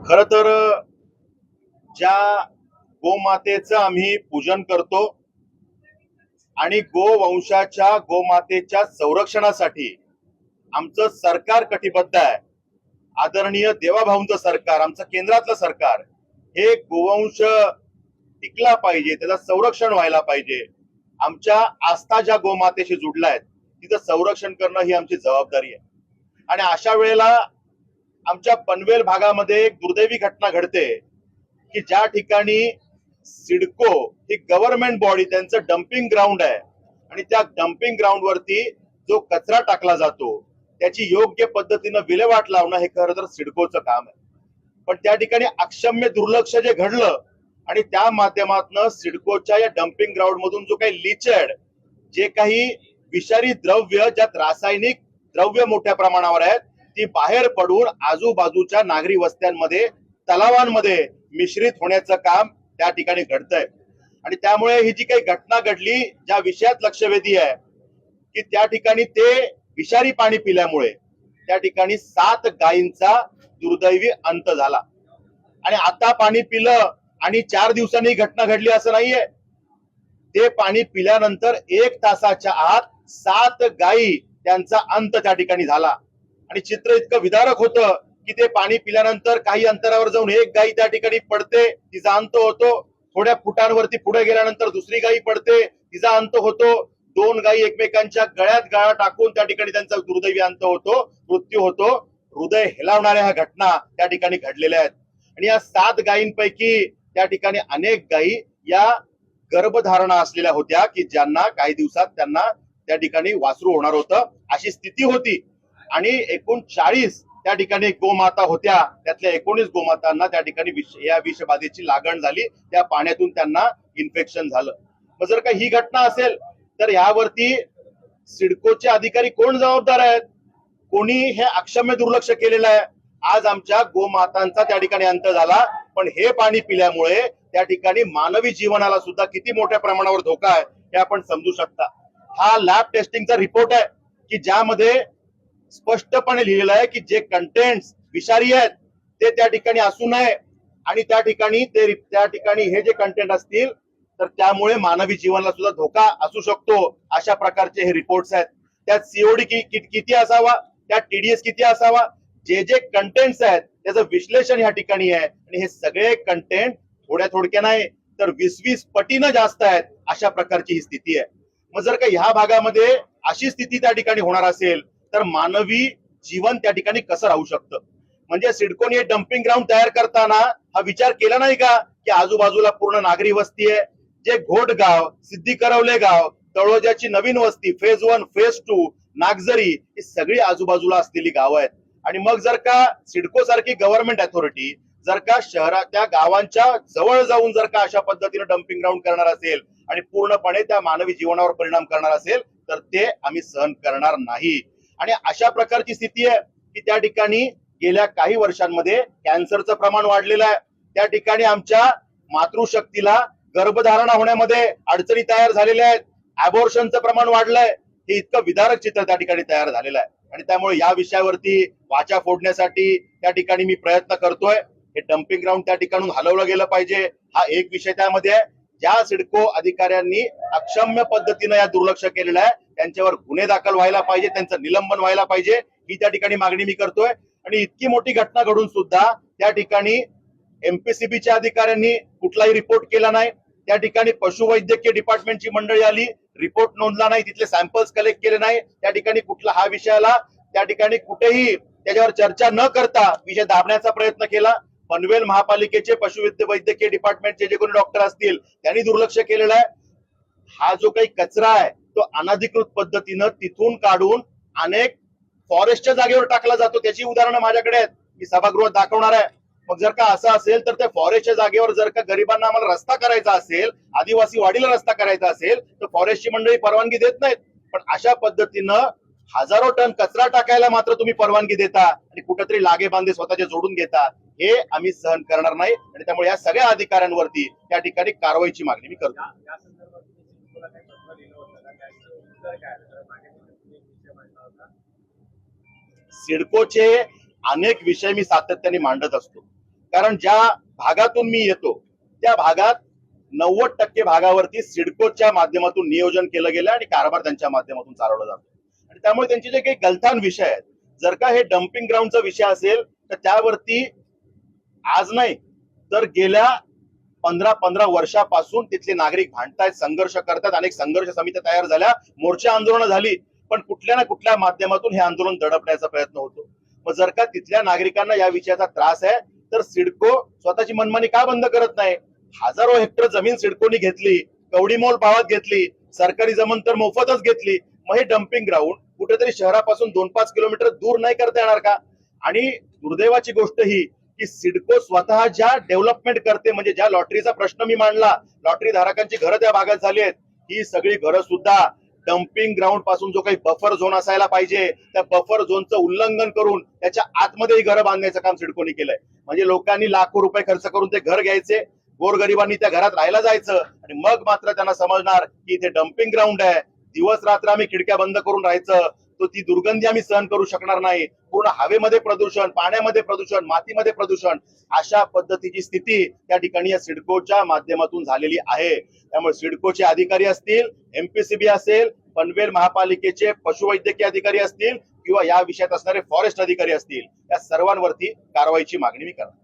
खर तर ज्या गोमातेचं आम्ही पूजन करतो आणि गोवंशाच्या गोमातेच्या संरक्षणासाठी आमचं सरकार कटिबद्ध आहे. आदरणीय देवाभाऊंचं सरकार, आमचं केंद्रातलं सरकार, हे गोवंश टिकला पाहिजे, त्याचं संरक्षण व्हायला पाहिजे. आमच्या आस्था ज्या गोमातेशी जुडल्या आहेत तिचं संरक्षण करणं ही आमची जबाबदारी आहे. आणि अशा वेळेला आमच्या पनवेल भागामध्ये एक दुर्दैवी घटना घडते की ज्या ठिकाणी सिडको ही गव्हर्नमेंट बॉडी, त्यांचं डम्पिंग ग्राउंड आहे आणि त्या डम्पिंग ग्राउंड वरती जो कचरा टाकला जातो त्याची योग्य पद्धतीनं विल्हेवाट लावणं हे खरं तर सिडकोचं काम आहे. पण त्या ठिकाणी अक्षम्य दुर्लक्ष जे घडलं आणि त्या माध्यमातून सिडकोच्या या डम्पिंग ग्राउंड मधून जो काही लिचड, जे काही विषारी द्रव्य, ज्यात रासायनिक द्रव्य मोठ्या प्रमाणावर आहेत, ती बाहेर पडून आजूबाजूच्या नागरी वस्त्यांमध्ये, तलावांमध्ये मिश्रित होण्याचं काम त्या ठिकाणी घडतंय. आणि त्यामुळे ही जी काही घटना घडली, ज्या विषयात लक्षवेधी आहे की त्या ठिकाणी ते विषारी पाणी पिल्यामुळे त्या ठिकाणी 7 गायींचा दुर्दैवी अंत झाला. आणि आता पाणी पिलं आणि 4 दिवसांनी घटना घडली असं नाहीये. ते पाणी पिल्यानंतर 1 तासाच्या आत 7 गायी त्यांचा अंत त्या ठिकाणी झाला. आणि चित्र इतकं विदारक होतं की ते पाणी पिल्यानंतर काही अंतरावर जाऊन एक गायी त्या ठिकाणी पडते, तिचा अंत होतो. थोड्या फुटांवरती पुढे गेल्यानंतर दुसरी गायी पडते, तिचा अंत होतो. 2 गायी एकमेकांच्या गळ्यात गळा टाकून त्या ठिकाणी त्यांचा दुर्दैवी अंत होतो, मृत्यू होतो. हृदय हेलावणाऱ्या ह्या घटना त्या ठिकाणी घडलेल्या आहेत. आणि या 7 गायींपैकी त्या ठिकाणी अनेक गायी या गर्भधारणा असलेल्या होत्या की ज्यांना काही दिवसात त्यांना त्या ठिकाणी वासरू होणार होतं, अशी स्थिती होती. आणि एकूण 40 त्या ठिकाणी गोमाता होत्या. त्यातल्या 19 गोमातांना त्या ठिकाणी या विषबाधेची लागण झाली, त्या पाण्यातून त्यांना इन्फेक्शन झालं. मग जर का ही घटना असेल तर यावरती सिडकोचे अधिकारी कोण जबाबदार आहेत? कोणी हे अक्षम्य दुर्लक्ष केलेलं आहे. आज आमच्या गोमातांचा त्या ठिकाणी अंत झाला, पण हे पाणी पिल्यामुळे त्या ठिकाणी मानवी जीवनाला सुद्धा किती मोठ्या प्रमाणावर धोका आहे हे आपण समजू शकता. हा लॅब टेस्टिंगचा रिपोर्ट आहे की ज्यामध्ये स्पष्टपणे लिहिलेलं आहे की जे कंटेंट्स विषारी आहेत ते त्या ठिकाणी असू नये. आणि त्या ठिकाणी हे जे कंटेंट असतील तर त्यामुळे मानवी जीवनाला सुद्धा धोका असू शकतो. अशा प्रकारचे हे रिपोर्ट्स आहेत. त्यात सीओडी किती असावा, त्यात टीडीएस किती असावा, जे कंटेंट्स आहेत त्याचं विश्लेषण या ठिकाणी आहे. आणि हे सगळे कंटेंट थोड्या नाही तर 20-20 पटीनं जास्त आहेत. अशा प्रकारची ही स्थिती आहे. मग जर का ह्या भागामध्ये अशी स्थिती त्या ठिकाणी होणार असेल तर मानवी जीवन त्या ठिकाणी कसं राहू शकतं? म्हणजे सिडकोने डम्पिंग ग्राउंड तयार करताना हा विचार केला नाही का की आजूबाजूला पूर्ण नागरी वस्ती आहे. जे घोटगाव, सिद्धी करवले गाव, तळोजाची नवीन वस्ती, फेज 1, फेज 2, नागझरी, ही सगळी आजूबाजूला असलेली गावं आहेत. आणि मग जर का सिडको सारखी गव्हर्नमेंट अथॉरिटी जर का शहराच्या गावांच्या जवळ जाऊन जर का अशा पद्धतीने डम्पिंग ग्राउंड करणार असेल आणि पूर्णपणे त्या मानवी जीवनावर परिणाम करणार असेल तर ते आम्ही सहन करणार नाही. आणि अशा प्रकारची स्थिती आहे की त्या ठिकाणी गेल्या काही वर्षांमध्ये कॅन्सरचं प्रमाण वाढलेलं आहे. त्या ठिकाणी आमच्या मातृशक्तीला गर्भधारणा होण्यामध्ये अडचणी तयार झालेल्या आहेत. अबॉर्शनचं प्रमाण वाढलंय. हे इतकं विदारक चित्र त्या ठिकाणी तयार झालेलं आहे. आणि त्यामुळे या विषयावरती वाचा फोडण्यासाठी त्या ठिकाणी मी प्रयत्न करतोय. हे डम्पिंग ग्राउंड त्या ठिकाणून हलवलं गेलं पाहिजे, हा एक विषय त्यामध्ये आहे. ज्या सिडको अधिकाऱ्यांनी अक्षम्य पद्धतीनं या दुर्लक्ष केलेलं आहे त्यांच्यावर गुन्हे दाखल व्हायला पाहिजे, त्यांचं निलंबन व्हायला पाहिजे, ही त्या ठिकाणी मागणी मी करतोय. आणि इतकी मोठी घटना घडून सुद्धा त्या ठिकाणी एमपीसीबीच्या अधिकाऱ्यांनी कुठलाही रिपोर्ट केला नाही. त्या ठिकाणी पशुवैद्यकीय डिपार्टमेंटची मंडळी आली, रिपोर्ट नोंदला नाही, तिथले सॅम्पल्स कलेक्ट केले नाही. त्या ठिकाणी कुठला हा विषयाला त्या ठिकाणी कुठेही त्याच्यावर चर्चा न करता विषय दाबण्याचा प्रयत्न केला. पनवेल महापालिकेचे पशुवैद्यकीय डिपार्टमेंटचे जे कोणी डॉक्टर असतील त्यांनी दुर्लक्ष केलेलं आहे. हा जो काही कचरा आहे तो अनधिकृत पद्धतीनं तिथून काढून अनेक फॉरेस्टच्या जागेवर टाकला जातो. त्याची उदाहरणं माझ्याकडे आहेत, मी सभागृहात दाखवणार आहे. मग जर का असं असेल तर त्या फॉरेस्टच्या जागेवर जर का गरिबांना आम्हाला रस्ता करायचा असेल, आदिवासी वाडीला रस्ता करायचा असेल तर फॉरेस्टची मंडळी परवानगी देत नाहीत. पण अशा पद्धतीनं हजारो टन कचरा टाकायला मात्र तुम्ही परवानगी देता आणि कुठेतरी लागे बांधे स्वतःचे जोडून घेता. हे आम्ही सहन करणार नाही. आणि त्यामुळे या सगळ्या अधिकाऱ्यांवरती त्या ठिकाणी कारवाईची मागणी मी करतो. सिडकोचे अनेक विषय मी सातत्याने मांडत असतो, कारण ज्या भागातून मी येतो त्या भागात 90% भागावरती सिडकोच्या माध्यमातून नियोजन केलं गेलं आणि कारभार त्यांच्या माध्यमातून चालवला जातो आणि त्यामुळे त्यांचे जे काही गलथान विषय आहेत, जर का हे डम्पिंग ग्राउंडचा विषय असेल तर त्यावरती आज नाही तर गेल्या 15 वर्षापासून तिथले नागरिक भांडतायत, संघर्ष करतात, अनेक संघर्ष समित्या तयार झाल्या, मोर्चा आंदोलन झाली, पण कुठल्या ना कुठल्या माध्यमातून हे आंदोलन दडपण्याचा प्रयत्न होतो. मग जर का तिथल्या नागरिकांना या विषयाचा त्रास आहे तर सिडको स्वतःची मनमानी का बंद करत नाही? हजारो हेक्टर जमीन सिडकोनी घेतली, कवडीमोल भावात घेतली, सरकारी जमीन तर मोफतच घेतली. मग हे डम्पिंग ग्राउंड कुठेतरी शहरापासून 2-5 किलोमीटर दूर नाही करता येणार का? आणि दुर्दैवाची गोष्ट ही की सिडको स्वतः ज्या डेव्हलपमेंट करते, म्हणजे ज्या लॉटरीचा प्रश्न मी मांडला, लॉटरी धारकांची घरं त्या भागात झाली आहेत, ही सगळी घरं सुद्धा डम्पिंग ग्राउंड पासून जो काही बफर झोन असायला पाहिजे त्या बफर झोनचं उल्लंघन करून त्याच्या आतमध्ये ही घरं बांधण्याचं काम सिडकोनी केलंय. म्हणजे लोकांनी लाखो रुपये खर्च करून ते घर घ्यायचे, गोरगरिबांनी त्या घरात राहायला जायचं आणि मग मात्र त्यांना समजणार की इथे डम्पिंग ग्राउंड आहे, दिवस रात्र आम्ही खिडक्या बंद करून राहायचं, तो ती दुर्गंधी आम्ही सहन करू शकणार नाही. पूर्ण हवेमध्ये प्रदूषण, पाण्यामध्ये प्रदूषण, मातीमध्ये प्रदूषण, अशा पद्धतीची स्थिती त्या ठिकाणी या सिडकोच्या माध्यमातून झालेली आहे. त्यामुळे सिडकोचे अधिकारी असतील, एमपीसीबी असेल, पनवेल महापालिकेचे पशुवैद्यकीय अधिकारी असतील किंवा या विषयात असणारे फॉरेस्ट अधिकारी असतील, या सर्वांवरती कारवाईची मागणी मी करतो.